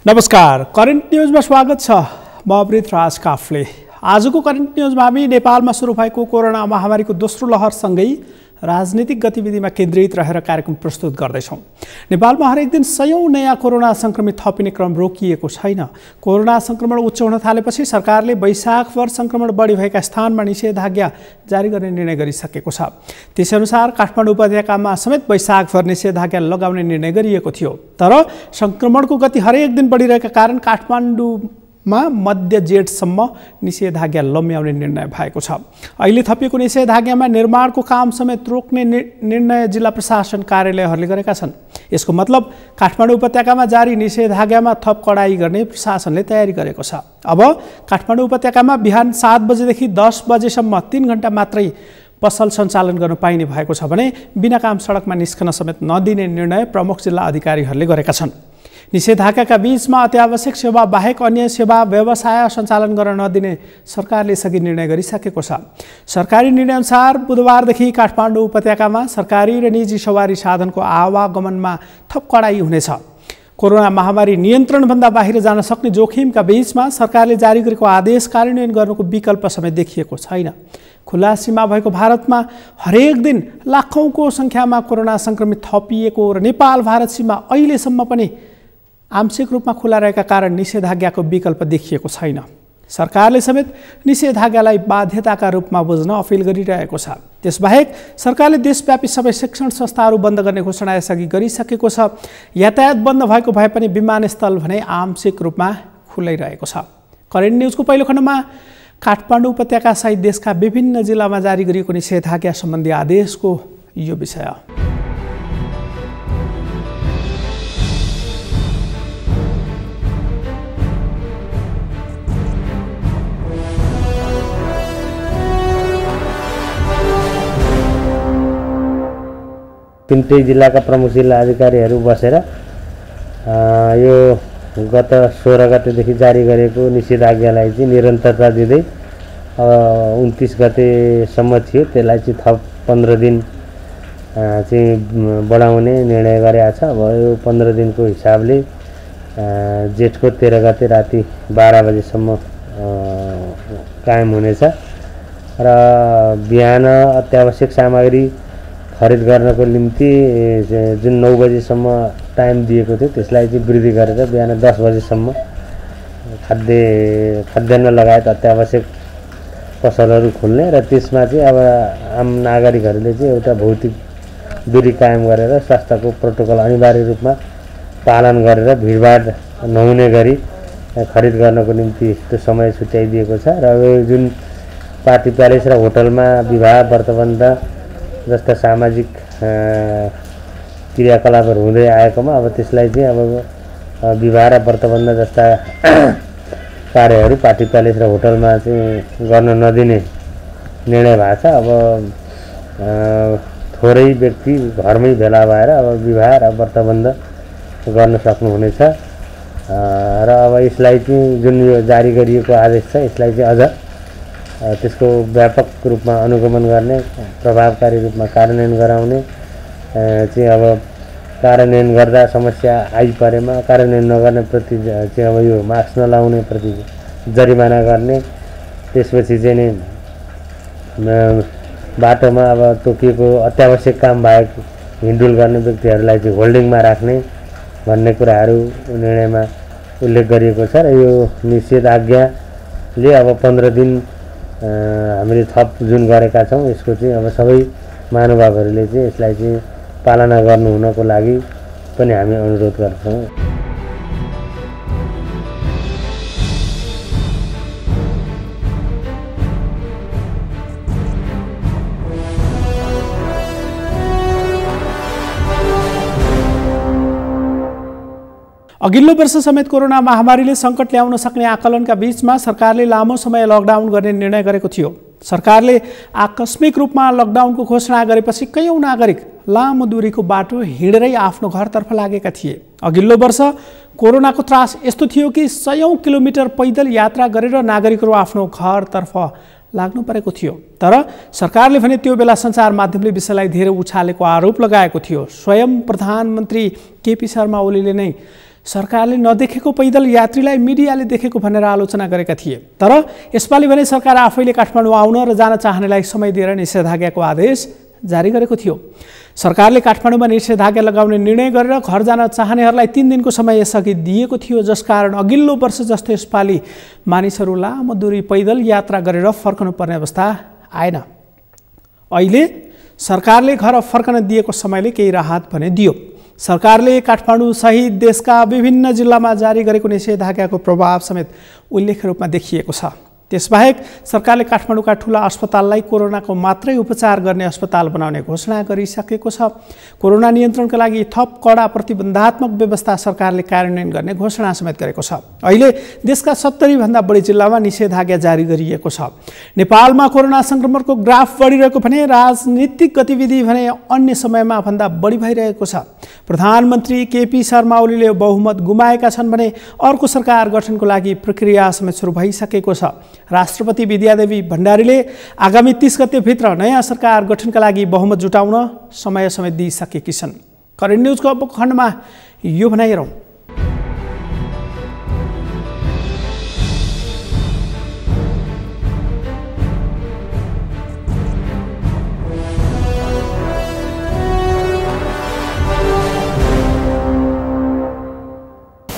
नमस्कार, करेन्ट न्यूजमा स्वागत छ। म अमृतराज काफले। आजको करेन्ट न्यूजमा हामी नेपालमा सुरु भएको कोरोना महामारीको दोस्रो लहरसँगै राजनीतिक गतिविधिमा केन्द्रित रहेर कार्यक्रम प्रस्तुत गर्दैछौँ। नेपालमा हरेक दिन सयौं नयाँ कोरोना संक्रमित थपिने क्रम रोकिएको छैन। कोरोना संक्रमण उच्च हुन थालेपछि सरकारले वैशाखभर संक्रमण बढी भएका स्थानमा निषेधाज्ञा जारी गर्ने निर्णय गरिसकेको छ। त्यसैअनुसार काठमाडौँ उपत्यकामा समेत वैशाखभर निषेधाज्ञा लगाउने निर्णय गरिएको थियो। तर संक्रमणको गति हरेक दिन बढिरहेका कारण काठमाडौँमा मध्य जेठसम्म निषेधाज्ञा लम्ब्याउने निर्णय भएको छ। अहिले थपिएको निषेधाज्ञामा निर्माणको काम समेत रोक्ने निर्णय जिल्ला प्रशासन कार्यालयहरूले गरेका छन्। यसको मतलब काठमाडौँ उपत्यकामा जारी निषेधाज्ञामा थप कडाई गर्ने प्रशासनले तयारी गरेको छ। अब काठमाडौँ उपत्यकामा बिहान 7 बजेदेखि 10 बजेसम्म 3 घण्टा मात्रै पसल सञ्चालन गर्न पाइने भएको छ भने बिना काम सडकमा निस्कन समेत नदिने निर्णय प्रमुख जिल्ला अधिकारीहरूले गरेका छन्। निषेधाज्ञाका बीचमा अत्यावश्यक सेवा बाहेक अन्य सेवा व्यवसाय सञ्चालन गर्न नदिने सरकारले सघि निर्णय गरिसकेको छ। सरकारी निर्णयअनुसार बुधबारदेखि काठमाडौँ उपत्यकामा सरकारी र निजी सवारी साधनको आवागमनमा थप कडाई हुनेछ। कोरोना महामारी नियन्त्रणभन्दा बाहिर जान सक्ने जोखिमका बीचमा सरकारले जारी गरेको आदेश कार्यान्वयन गर्नुको विकल्प समेत देखिएको छैन। खुला सीमा भएको भारतमा हरेक दिन लाखौंको संख्यामा कोरोना संक्रमित थपिएको र नेपाल भारत सीमा अहिलेसम्म पनि आंशिक रूपमा खुला रहेका कारण निषेधाज्ञाको विकल्प देखिएको छैन। सरकारले समेत निषेधाज्ञालाई बाध्यताका रूपमा बुझ्न अपिल गरिरहेको छ। त्यसबाहेक सरकारले देशव्यापी सबै शिक्षण संस्थाहरू बन्द गर्ने घोषणा यसअघि गरिसकेको छ। यातायात बन्द भएको भए पनि विमानस्थल भने आंशिक रूपमा खुलै रहेको छ। करेन्ट न्यूजको पहिलो खण्डमा काठमाडौँ उपत्यका सहित देशका विभिन्न जिल्लामा जारी गरिएको निषेधाज्ञा सम्बन्धी आदेशको यो विषय। तीनटै जिल्लाका प्रमुख जिल्ला अधिकारीहरू बसेर यो गत 16 गतेदेखि जारी गरेको निषेधाज्ञालाई चाहिँ निरन्तरता दिँदै 29 गतेसम्म थियो, त्यसलाई चाहिँ थप 15 दिन चाहिँ बढाउने निर्णय गरेको छ। अब यो 15 दिनको हिसाबले जेठको 13 गते राति 12 बजेसम्म कायम हुनेछ र बिहान अत्यावश्यक सामग्री खरिद गर्नको निम्ति जुन 9 बजेसम्म टाइम दिएको थियो त्यसलाई चाहिँ वृद्धि गरेर बिहान 10 बजेसम्म खाद्यान्न लगायत अत्यावश्यक पसलहरू खुल्ने र त्यसमा चाहिँ अब आम नागरिकहरूले चाहिँ एउटा भौतिक दूरी कायम गरेर स्वास्थ्यको प्रोटोकल अनिवार्य रूपमा पालन गरेर भिडभाड नहुने गरी खरिद गर्नको निम्ति त्यो समय छुट्याइदिएको छ। र जुन पार्टी प्यालेस र होटलमा विवाह व्रतबन्ध जस्ता सामाजिक क्रियाकलापहरू हुँदै आएकोमा अब त्यसलाई चाहिँ अब विवाह र व्रतबन्ध जस्ता कार्यहरू पार्टी प्यालेस र होटलमा चाहिँ गर्न नदिने निर्णय भएको छ। अब थोरै व्यक्ति घरमै भेला भएर अब विवाह र व्रतबन्ध गर्न सक्नुहुनेछ र अब यसलाई चाहिँ जुन यो जारी गरिएको आदेश छ यसलाई चाहिँ अझ त्यसको व्यापक रूपमा अनुगमन गर्ने, प्रभावकारी रूपमा कार्यान्वयन गराउने चाहिँ अब कार्यान्वयन गर्दा समस्या आइपरेमा कार्यान्वयन नगर्ने प्रति चाहिँ अब यो मास्क नलाउने प्रति जरिमाना गर्ने, त्यसपछि चाहिँ नि बाटोमा अब तोकिएको अत्यावश्यक काम बाहेक हिँडडुल गर्ने व्यक्तिहरूलाई चाहिँ होल्डिङमा राख्ने भन्ने कुराहरू निर्णयमा उल्लेख गरिएको छ। र यो निषेधाज्ञाले अब 15 दिन हामीले थप जुन गरेका छौँ यसको चाहिँ अब सबै महानुभावहरूले चाहिँ यसलाई चाहिँ पालना गर्नु हुनको लागि पनि हामी अनुरोध गर्छौँ। अघिल्लो वर्ष समेत कोरोना महामारीले सङ्कट ल्याउन सक्ने आकलनका बीचमा सरकारले लामो समय लकडाउन गर्ने निर्णय गरेको थियो। सरकारले आकस्मिक रूपमा लकडाउनको घोषणा गरेपछि कयौं नागरिक लामो दूरीको बाटो हिँडेरै आफ्नो घरतर्फ लागेका थिए। अघिल्लो वर्ष कोरोनाको त्रास यस्तो थियो कि सयौं किलोमिटर पैदल यात्रा गरेर नागरिकहरू आफ्नो घरतर्फ लाग्नु परेको थियो। तर सरकारले भने त्यो बेला सञ्चार माध्यमले विषयलाई धेरै उछालेको आरोप लगाएको थियो। स्वयं प्रधानमन्त्री केपी शर्मा ओलीले नै सरकारले नदेखेको पैदल यात्रीलाई मिडियाले देखेको भनेर आलोचना गरेका थिए। तर यसपालि भने सरकार आफैले काठमाडौँ आउन र जान चाहनेलाई समय दिएर निषेधाज्ञाको आदेश जारी गरेको थियो। सरकारले काठमाडौँमा निषेधाज्ञा लगाउने निर्णय गरेर घर जान चाहनेहरूलाई 3 दिनको समय यसअघि दिएको थियो, जसकारण अघिल्लो वर्ष जस्तो यसपालि मानिसहरू लामो दूरी पैदल यात्रा गरेर फर्कनु पर्ने अवस्था आएन। अहिले सरकारले घर फर्कन दिएको समयले केही राहत भने दियो। सरकारले काठमाडौँ सहित देशका विभिन्न जिल्लामा जारी गरेको निषेधाज्ञाको प्रभाव समेत उल्लेख्य रूपमा देखिएको छ। त्यसबाहेक सरकारले काठमाडौँका ठुला अस्पताललाई कोरोनाको मात्रै उपचार गर्ने अस्पताल बनाउने घोषणा गरिसकेको छ। कोरोना नियन्त्रणका लागि थप कडा प्रतिबन्धात्मक व्यवस्था सरकारले कार्यान्वयन गर्ने घोषणा समेत गरेको छ। अहिले देशका 70 भन्दा बढी जिल्लामा निषेधाज्ञा जारी गरिएको छ। नेपालमा कोरोना संक्रमणको ग्राफ बढिरहेको भने राजनीतिक गतिविधि भने अन्य समयमा भन्दा बढी भइरहेको छ। प्रधानमन्त्री केपी शर्मा ओलीले बहुमत गुमाएका छन् भने अर्को सरकार गठनको लागि प्रक्रिया समेत सुरु भइसकेको छ। राष्ट्रपति विद्यादेवी भण्डारीले आगामी 30 गतेभित्र नयाँ सरकार गठनका लागि बहुमत जुटाउन समय समेत दिइसकेकी छन्। करेन्ट न्युजको अब खण्डमा यो भनाइ हेरौँ।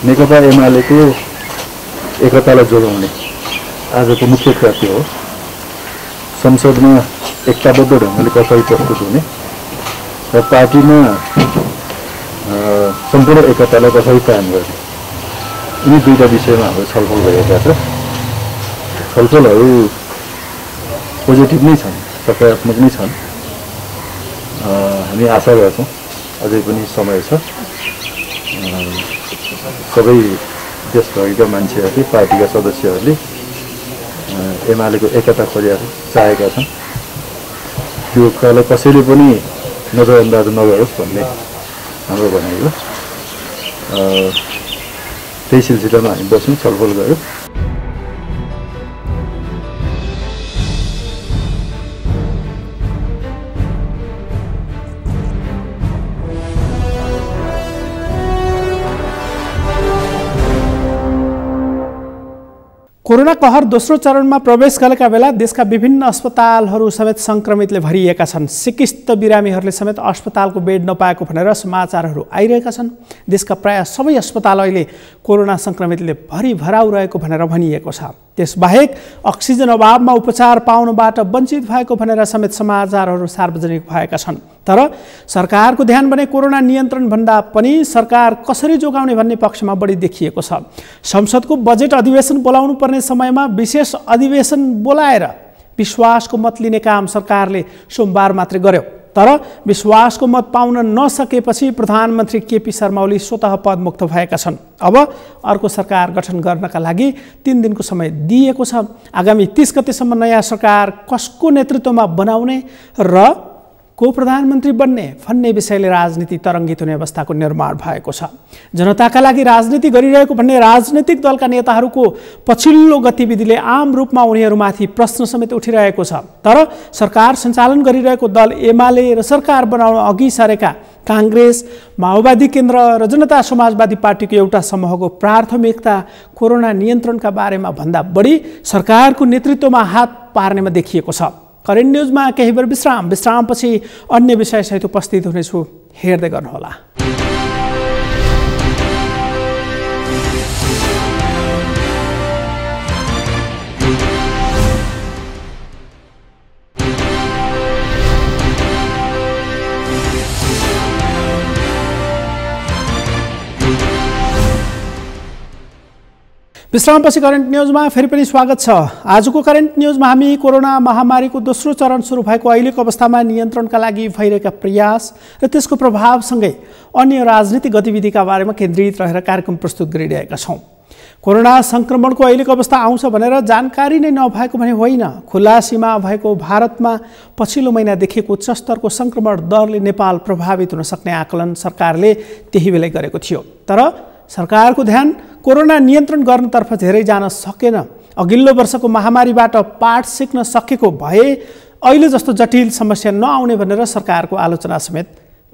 नेकपा एमालेको एकतालाई जोगाउने आजको मुख्य कृत्य हो। संसदमा एकताबद्ध ढङ्गले कसरी प्रस्तुत हुने र पार्टीमा सम्पूर्ण एकतालाई कसरी कायम गर्ने, यी दुईटा विषयमा हाम्रो छलफल भएका छ। छलफलहरू पोजिटिभ नै छन्, सकारात्मक नै छन्। हामी आशा गर्छौँ अझै पनि समय छ। सबै देशभरिका मान्छेहरूले, पार्टीका सदस्यहरूले एमालेको एकता खोजेर चाहेका छन्। त्यो कुरालाई कसैले पनि नजरअन्दाज नगरोस् भन्ने हाम्रो भनाइ हो। त्यही सिलसिलामा हामी बस्यौँ, छलफल गऱ्यौँ। कोरोना कहर दोस्रो चरणमा प्रवेश गरेका बेला देशका विभिन्न अस्पतालहरू समेत संक्रमितले भरिएका छन्। सिकिस्त बिरामीहरूले समेत अस्पतालको बेड नपाएको भनेर समाचारहरू आइरहेका छन्। देशका प्राय सबै अस्पताल अहिले कोरोना संक्रमितले भरिभराउ रहेको भनेर भनिएको छ। त्यसबाहेक अक्सिजन अभावमा उपचार पाउनबाट वञ्चित भएको भनेर समेत समाचारहरू सार्वजनिक भएका छन्। तर सरकारको ध्यान भने कोरोना नियन्त्रण भन्दा पनि सरकार कसरी जोगाउने भन्ने पक्षमा बढी देखिएको छ। संसदको बजेट अधिवेशन बोलाउनु पर्ने समयमा विशेष अधिवेशन बोलाएर विश्वासको मत लिने काम सरकारले सोमबार मात्रै गर्यो। तर विश्वासको मत पाउन नसकेपछि प्रधानमन्त्री केपी शर्मा ओली स्वतः पदमुक्त भएका छन्। अब अर्को सरकार गठन गर्नका लागि 3 दिनको समय दिएको छ। आगामी 30 गतेसम्म नयाँ सरकार कसको नेतृत्वमा बनाउने र को प्रधानमन्त्री बन्ने भन्ने विषयले राजनीति तरङ्गित हुने अवस्थाको निर्माण भएको छ। जनताका लागि राजनीति गरिरहेको भन्ने राजनीतिक दलका नेताहरूको पछिल्लो गतिविधिले आम रूपमा उनीहरूमाथि प्रश्न समेत उठिरहेको छ। तर सरकार सञ्चालन गरिरहेको दल एमाले र सरकार बनाउन अघि सरेका काङ्ग्रेस, माओवादी केन्द्र र जनता समाजवादी पार्टीको एउटा समूहको प्राथमिकता कोरोना नियन्त्रणका बारेमा भन्दा बढी सरकारको नेतृत्वमा हात पार्नेमा देखिएको छ। करेन्ट न्युजमा केही बेर विश्रामपछि अन्य विषयसहित उपस्थित हुनेछु, हेर्दै गर्नुहोला। विश्रामपछि करेन्ट न्युजमा फेरि पनि स्वागत छ। आजको करेन्ट न्युजमा हामी कोरोना महामारीको दोस्रो चरण सुरु भएको अहिलेको अवस्थामा नियन्त्रणका लागि भइरहेका प्रयास र त्यसको प्रभावसँगै अन्य राजनीतिक गतिविधिका बारेमा केन्द्रित रहेर कार्यक्रम प्रस्तुत गरिरहेका छौँ। कोरोना संक्रमणको अहिलेको अवस्था आउँछ भनेर जानकारी नै नभएको भने होइन। खुला सीमा भएको भारतमा पछिल्लो महिना देखिएको उच्च स्तरको संक्रमण दरले नेपाल प्रभावित हुन सक्ने आकलन सरकारले त्यही बेलै गरेको थियो। तर सरकारको ध्यान कोरोना नियन्त्रण गर्नतर्फ धेरै जान सकेन। अघिल्लो वर्षको महामारीबाट पाठ सिक्न सकेको भए अहिले जस्तो जटिल समस्या नआउने भनेर सरकारको आलोचना समेत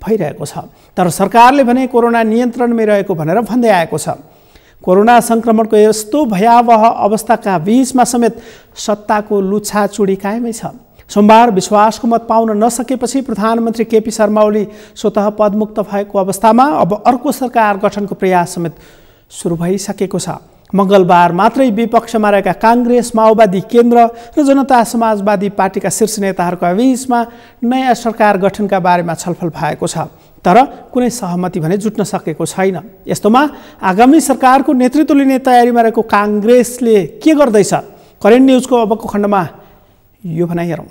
भइरहेको छ। तर सरकारले भने कोरोना नियन्त्रणमै रहेको भनेर भन्दै आएको छ। कोरोना सङ्क्रमणको यस्तो भयावह अवस्थाका बीचमा समेत सत्ताको लुछाचुडी कायमै छ। सोमबार विश्वासको मत पाउन नसकेपछि प्रधानमन्त्री केपी शर्मा ओली स्वतः पदमुक्त भएको अवस्थामा अब अर्को सरकार गठनको प्रयास समेत सुरु भइसकेको छ। मङ्गलबार मात्रै विपक्षमा रहेका काङ्ग्रेस, माओवादी केन्द्र र जनता समाजवादी पार्टीका शीर्ष नेताहरूका बीचमा नयाँ सरकार गठनका बारेमा छलफल भएको छ। तर कुनै सहमति भने जुट्न सकेको छैन। यस्तोमा आगामी सरकारको नेतृत्व लिने तयारीमा रहेको काङ्ग्रेसले के गर्दैछ? करेन्ट न्युजको अबको खण्डमा यो भनाइ हेरौँ।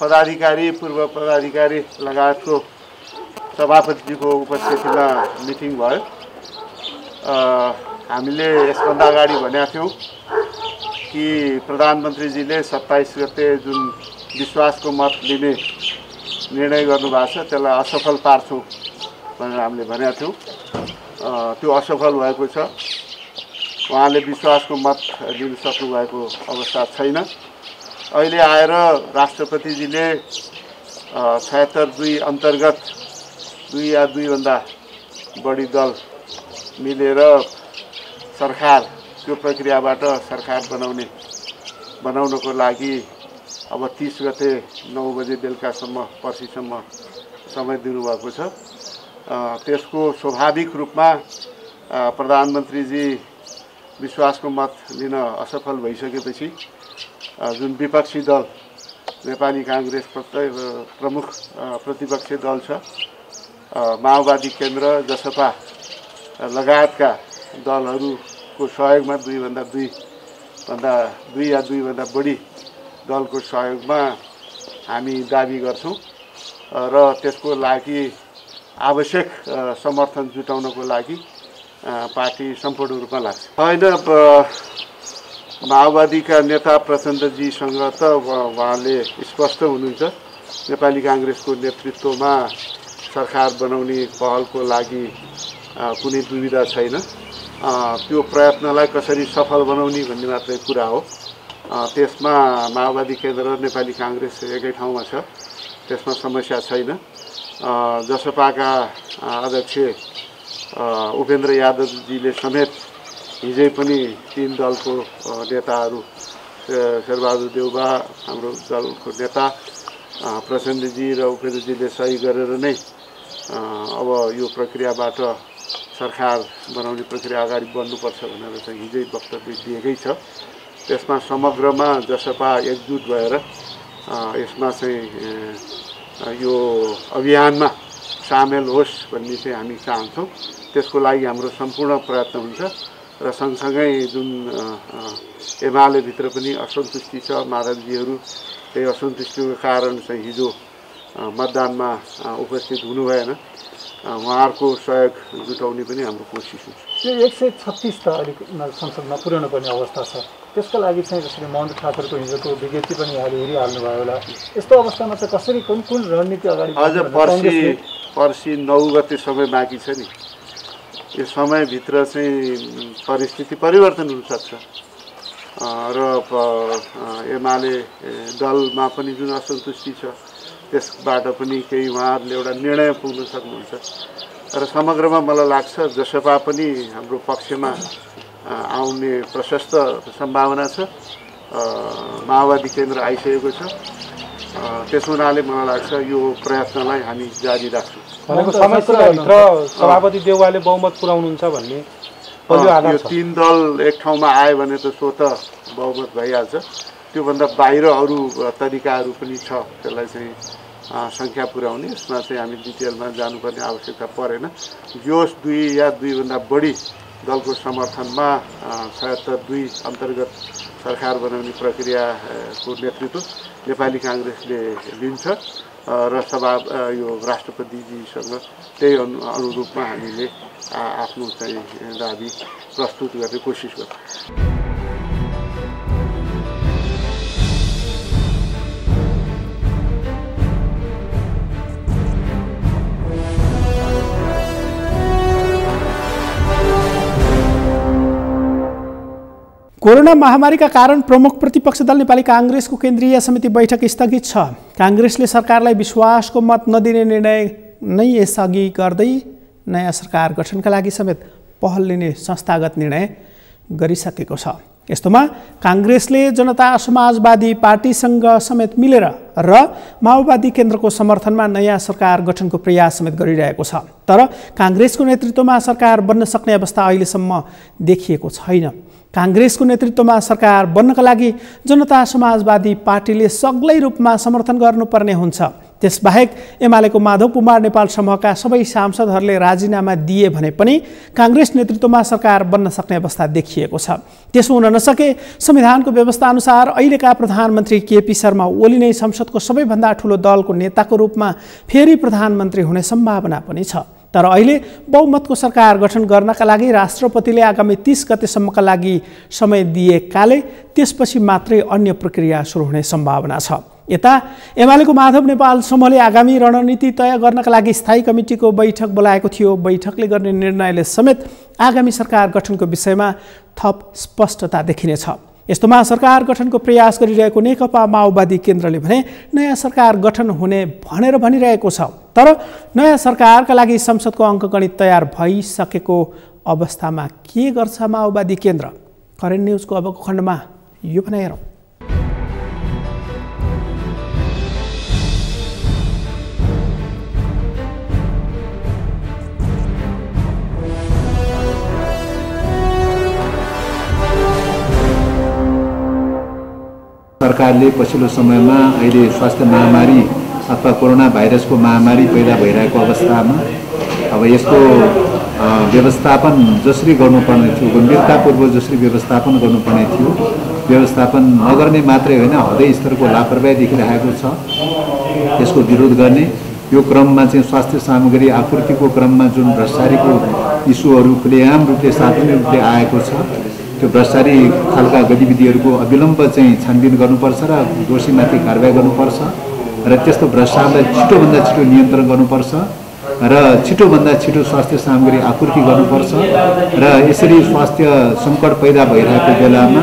पदाधिकारी, पूर्व पदाधिकारी लगायतको सभापतिजीको उपस्थितिमा मिटिङ भयो। हामीले यसभन्दा अगाडि भनेका थियौँ कि प्रधानमन्त्रीजीले 27 गते जुन विश्वासको मत लिने निर्णय गर्नुभएको छ त्यसलाई असफल पार्छौँ भनेर हामीले भनेका थियौँ। त्यो असफल भएको छ। उहाँले विश्वासको मत लिन सक्नुभएको अवस्था छैन। अहिले आएर राष्ट्रपतिजीले 76(2) अन्तर्गत 2 या 2 भन्दा बढी दल मिलेर सरकार, त्यो प्रक्रियाबाट सरकार बनाउनको लागि अब 30 गते 9 बजे बेलुकासम्म, पर्सिसम्म समय दिनुभएको छ। त्यसको स्वाभाविक रूपमा प्रधानमन्त्रीजी विश्वासको मत लिन असफल भइसकेपछि जुन विपक्षी दल नेपाली काङ्ग्रेस प्रमुख प्रतिपक्षी दल छ, माओवादी केन्द्र, जसपा लगायतका दलहरूको सहयोगमा 2 या 2 भन्दा बढी दलको सहयोगमा हामी दाबी गर्छौँ र त्यसको लागि आवश्यक समर्थन जुटाउनको लागि पार्टी सम्पूर्ण रूपमा लाग्छ। होइन, माओवादीका नेता प्रचण्डजीसँग त उहाँले स्पष्ट हुनुहुन्छ। नेपाली काङ्ग्रेसको नेतृत्वमा सरकार बनाउने पहलको लागि कुनै दुविधा छैन। त्यो प्रयत्नलाई कसरी सफल बनाउने भन्ने मात्रै कुरा हो। त्यसमा माओवादी केन्द्र र नेपाली काङ्ग्रेस एकै ठाउँमा छ, त्यसमा समस्या छैन। जसपाका अध्यक्ष उपेन्द्र यादवजीले समेत हिजै पनि 3 दलको नेताहरू, शेरबहादुर देउबा हाम्रो दलको नेता, प्रचण्डजी र उपेन्द्रजीले सही गरेर नै अब यो प्रक्रियाबाट सरकार बनाउने प्रक्रिया अगाडि बढ्नुपर्छ भनेर चाहिँ हिजै वक्तव्य दिएकै छ। त्यसमा समग्रमा जसपा एकजुट भएर यसमा चाहिँ यो अभियानमा सामेल होस् भन्ने चाहिँ हामी चाहन्छौँ। त्यसको लागि हाम्रो सम्पूर्ण प्रयत्न हुन्छ र सँगसँगै जुन एमाले भित्र पनि असन्तुष्टि छ, माधवजीहरू त्यही असन्तुष्टिको कारण चाहिँ हिजो मतदानमा उपस्थित हुनु भएन, उहाँहरूको सहयोग जुटाउने पनि हाम्रो कोसिस हुन्छ। यो 136 त अलिक संसदमा पुर्याउनु पर्ने अवस्था छ। त्यसको लागि चाहिँ जसरी महेन्द्र ठाकुरको हिजोको विज्ञप्ति पनि यहाँले हेरिहाल्नु भयो होला। यस्तो अवस्थामा चाहिँ कसरी कुन रणनीति अगाडि अझ पर्सि 9 गते समय बाँकी छ नि। यो समयभित्र चाहिँ परिस्थिति परिवर्तन हुनसक्छ र एमाले दलमा पनि जुन असन्तुष्टि छ त्यसबाट पनि केही उहाँहरूले एउटा निर्णय पुग्न सक्नुहुन्छ र समग्रमा मलाई लाग्छ जसपा पनि हाम्रो पक्षमा आउने प्रशस्त सम्भावना छ। माओवादी केन्द्र आइसकेको छ। त्यसो हुनाले मलाई लाग्छ यो प्रयत्नलाई हामी जारी राख्छौँ। भनेको समयभित्र सभापति देउवाले बहुमत पुर्याउनुहुन्छ भन्ने यो 3 दल एक ठाउँमा आयो भने त स्वतः बहुमत भइहाल्छ। त्योभन्दा बाहिर अरू तरिकाहरू पनि छ त्यसलाई चाहिँ सङ्ख्या पुर्याउने। यसमा चाहिँ हामी डिटेलमा जानुपर्ने आवश्यकता परेन। जोस 2 या 2 भन्दा बढी दलको समर्थनमा 76(2) अन्तर्गत सरकार बनाउने प्रक्रियाको नेतृत्व नेपाली काङ्ग्रेसले लिन्छ र यो राष्ट्रपतिजीसँग त्यही अनुरूपमा हामीले आफ्नो चाहिँ दाबी प्रस्तुत गर्ने कोसिस गर्छौँ। कोरोना महामारीका कारण प्रमुख प्रतिपक्ष दल नेपाली काङ्ग्रेसको केन्द्रीय समिति बैठक स्थगित छ। काङ्ग्रेसले सरकारलाई विश्वासको मत नदिने निर्णय नै यसअघि गर्दै नयाँ सरकार गठनका लागि समेत पहल लिने संस्थागत निर्णय गरिसकेको छ। यस्तोमा काङ्ग्रेसले जनता समाजवादी पार्टीसँग समेत मिलेर र माओवादी केन्द्रको समर्थनमा नयाँ सरकार गठनको प्रयास समेत गरिरहेको छ। तर काङ्ग्रेसको नेतृत्वमा सरकार बन्न सक्ने अवस्था अहिलेसम्म देखिएको छैन। काङ्ग्रेसको नेतृत्वमा सरकार बन्नका लागि जनता समाजवादी पार्टीले सग्लै रूपमा समर्थन गर्नुपर्ने हुन्छ। त्यसबाहेक एमालेको माधव कुमार नेपाल समूहका सबै सांसदहरूले राजीनामा दिए भने पनि काङ्ग्रेस नेतृत्वमा सरकार बन्न सक्ने अवस्था देखिएको छ। त्यसो हुन नसके संविधानको व्यवस्था अनुसार अहिलेका प्रधानमन्त्री केपी शर्मा ओली नै संसदको सबैभन्दा ठूलो दलको नेताको रूपमा फेरि प्रधानमन्त्री हुने सम्भावना पनि छ। तर अहिले बहुमतको सरकार गठन गर्नका लागि राष्ट्रपतिले आगामी 30 गतेसम्मका लागि समय दिएकाले त्यसपछि मात्रै अन्य प्रक्रिया सुरु हुने सम्भावना छ। यता एमालेको माधव नेपाल समूहले आगामी रणनीति तय गर्नका लागि स्थायी कमिटीको बैठक बोलाएको थियो। बैठकले गर्ने निर्णयले समेत आगामी सरकार गठनको विषयमा थप स्पष्टता देखिनेछ। यस्तोमा सरकार गठनको प्रयास गरिरहेको नेकपा माओवादी केन्द्रले भने नयाँ सरकार गठन हुने भनेर भनिरहेको छ। तर नयाँ सरकारका लागि संसदको अङ्कगणित तयार भइसकेको अवस्थामा के गर्छ माओवादी केन्द्र? करेन्ट न्युजको अबको खण्डमा यो पनि हेरौँ। सरकारले पछिल्लो समयमा अहिले स्वास्थ्य महामारी अथवा कोरोना भाइरसको महामारी पैदा भइरहेको अवस्थामा अब यसको व्यवस्थापन जसरी गर्नुपर्ने थियो, गम्भीरतापूर्वक जसरी व्यवस्थापन गर्नुपर्ने थियो, व्यवस्थापन नगर्ने मात्रै होइन हदै स्तरको लापरवाही देखिरहेको छ। यसको विरोध गर्ने यो क्रममा चाहिँ स्वास्थ्य सामग्री आपूर्तिको क्रममा जुन भ्रष्टाचारीको इस्युहरू खुलेआम रूपले सार्वजनिक रूपले आएको छ, त्यो भ्रष्टाचारी खालका गतिविधिहरूको अविलम्ब चाहिँ छानबिन गर्नुपर्छ र दोषीमाथि कारबाही गर्नुपर्छ र त्यस्तो भ्रष्टाचारलाई छिटोभन्दा छिटो नियन्त्रण गर्नुपर्छ र छिटोभन्दा छिटो स्वास्थ्य सामग्री आपूर्ति गर्नुपर्छ र यसरी स्वास्थ्य सङ्कट पैदा भइरहेको बेलामा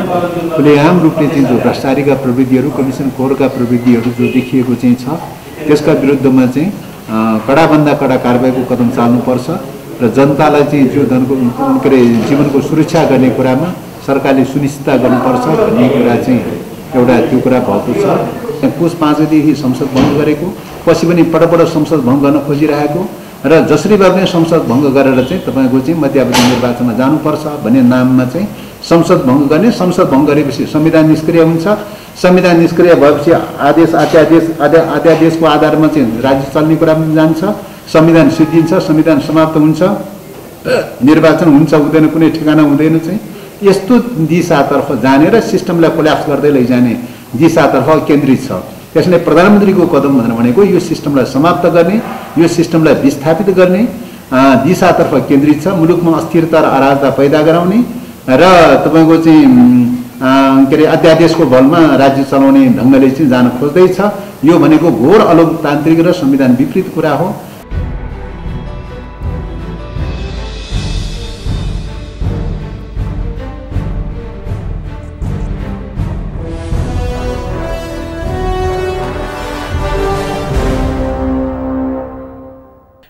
खुलेआम रूपले चाहिँ जो भ्रष्टाचारीका प्रवृत्तिहरू, कमिसनखोरका प्रवृत्तिहरू जो देखिएको चाहिँ छ, त्यसका विरुद्धमा चाहिँ कडाभन्दा कडा कारबाहीको कदम चाल्नुपर्छ र जनतालाई चाहिँ जो जीवनको सुरक्षा गर्ने कुरामा सरकारले सुनिश्चित गर्नुपर्छ भन्ने कुरा चाहिँ एउटा त्यो कुरा भएको छ। पुस 5 गतेदेखि संसद भङ्ग गरेको, पछि पनि पटक संसद भङ्ग गर्न खोजिरहेको र जसरी भए पनि संसद भङ्ग गरेर चाहिँ तपाईँको चाहिँ मध्यावधि निर्वाचनमा जानुपर्छ भन्ने नाममा चाहिँ संसद भङ्ग गर्ने। संसद भङ्ग गरेपछि संविधान निष्क्रिय हुन्छ। संविधान निष्क्रिय भएपछि अध्यादेशको आधारमा चाहिँ राज्य चल्ने कुरा पनि जान्छ। संविधान सिद्धिन्छ, संविधान समाप्त हुन्छ, निर्वाचन हुन्छ हुँदैन, कुनै ठेगाना हुँदैन। चाहिँ यस्तो दिशातर्फ जाने र सिस्टमलाई कोल्याप्स गर्दै लैजाने दिशातर्फ केन्द्रित छ। त्यसैले प्रधानमन्त्रीको कदम भनेको यो सिस्टमलाई समाप्त गर्ने, यो सिस्टमलाई विस्थापित गर्ने दिशातर्फ केन्द्रित छ। मुलुकमा अस्थिरता र अराजकता पैदा गराउने र तपाईँको चाहिँ के अरे अध्यादेशको बलमा राज्य चलाउने ढङ्गले चाहिँ जान खोज्दैछ। यो भनेको घोर अलोकतान्त्रिक र संविधान विपरीत कुरा हो।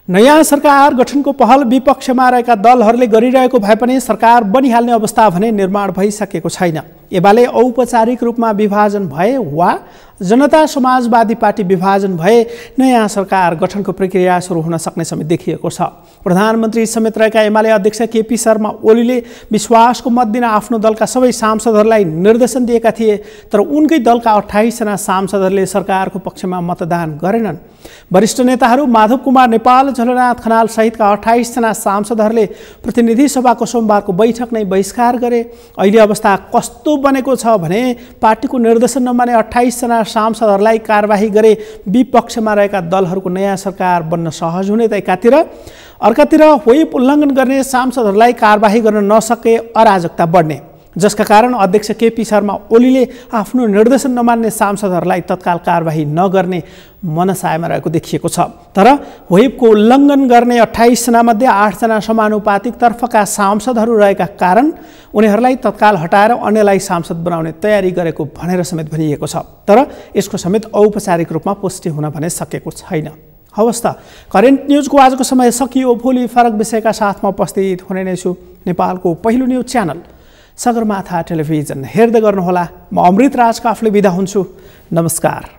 नयाँ सरकार गठनको पहल विपक्षमा रहेका दलहरूले गरिरहेको भए पनि सरकार बनिहाल्ने अवस्था भने निर्माण भइसकेको छैन। एमाले औपचारिक रूपमा विभाजन भए वा जनता समाजवादी पार्टी विभाजन भए नयाँ सरकार गठनको प्रक्रिया सुरु हुन सक्ने समेत देखिएको छ। प्रधानमन्त्री समेत रहेका एमाले अध्यक्ष केपी शर्मा ओलीले विश्वासको मत दिन आफ्नो दलका सबै सांसदहरूलाई निर्देशन दिएका थिए। तर उनकै दलका 28 जना सांसदहरूले सरकारको पक्षमा मतदान गरेनन्। वरिष्ठ नेताहरू माधव कुमार नेपाल, झलनाथ खनाल सहितका 28 जना सांसदहरूले प्रतिनिधि सभाको सोमबारको बैठक नै बहिष्कार गरे। अहिले अवस्था कस्तो बनेको छ भने पार्टीको निर्देशन नमाने 28 जना सांसदहरूलाई कारबाही गरे विपक्षमा रहेका दलहरूको नयाँ सरकार बन्न सहज हुने त एकातिर, अर्कातिर व्हिप उल्लङ्घन गर्ने सांसदहरूलाई कारबाही गर्न नसके अराजकता बढ्ने। जसका कारण अध्यक्ष केपी शर्मा ओलीले आफ्नो निर्देशन नमान्ने सांसदहरूलाई तत्काल कारबाही नगर्ने मनसायमा रहेको देखिएको छ। तर व्हिपको उल्लङ्घन गर्ने 28 जनामध्ये 8 जना समानुपातिक तर्फका सांसदहरू रहेका कारण उनीहरूलाई तत्काल हटाएर अन्यलाई सांसद बनाउने तयारी गरेको भनेर समेत भनिएको छ। तर यसको समेत औपचारिक रूपमा पुष्टि हुन भने सकेको छैन। हवस् त, करेन्ट न्युजको आजको समय सकियो। भोलि फरक विषयका साथमा उपस्थित हुने नै छु। नेपालको पहिलो न्युज च्यानल सगरमाथा टेलिभिजन हेर्दै गर्नुहोला। म अमृत राज काफले बिदा हुन्छु। नमस्कार।